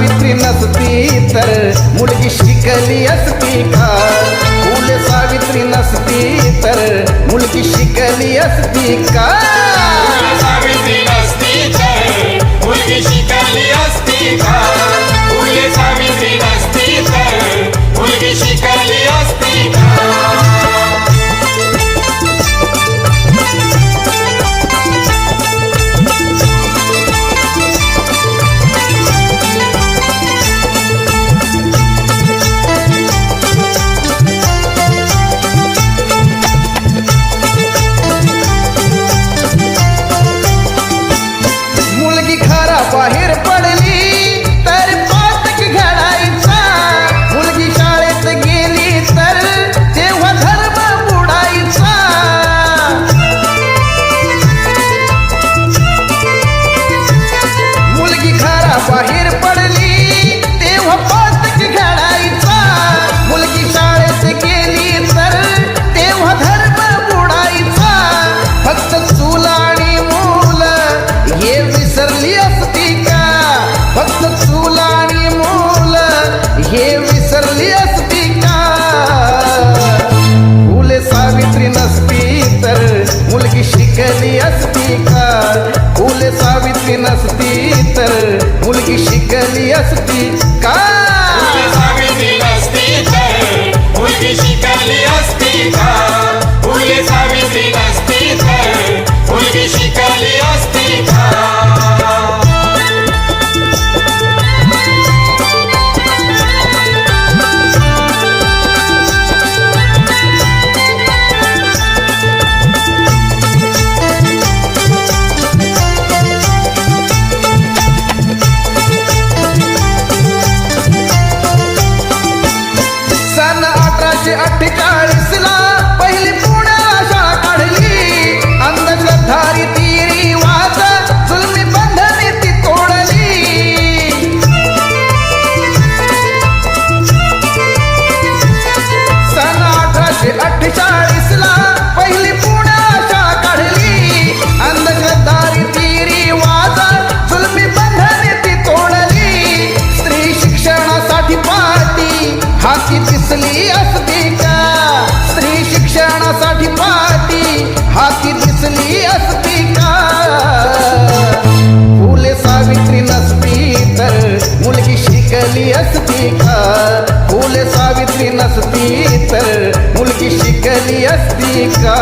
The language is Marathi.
सावित्री नसती तर मुलगी शिकली असती का? फुले सावित्री नसती तर मुलगी शिकली असती का? सावित्री नसती तर मुलगी शिकली असती का? फुले सावित्री नसती तर मुलगी शिकली असती का? बाहेर पडली तर पातक घडायचा, मुलगी शाळेत गेली तर तेव्हा धर्म बुडायचा. मुलगी घराबाहेर पडली तेव्हा पातक घडायचा, मुलगी शाळेत गेली तर तेव्हा धर्म बुडायचा. फक्त चूल आणि मूल हे विसरली असती का? फक्त चूल आणि मूल हे विसरली असती का? फुले सावित्री नसती तर मुलगी शिकली असती का? फुले सावित्री नसती तर मुलगी शिकली असती का? फुले सावित्री नसती तर मुलगी शिकली असती का? फुले सावित्री नसती तर मुलगी शिकली असती का? सन 1848 ला पहिली पुण्याला शाळा काढली. अंधश्रद्धा रीती रिवाज जुलमी बंधने ती तोडली. सन 1848 ला पहिली पुण्याला शाळा काढली. अंधश्रद्धा रीती रिवाज जुलमी बंधने ती तोडली. स्त्री शिक्षणासाठी पाठी हाती दिसली असती का? स्त्री शिक्षणासाठी पाठी हाती दिसली असती का? फुले सावित्री नसती तर मुलगी शिकली असती का? फुले सावित्री नसती तर मुलगी शिकली असती का?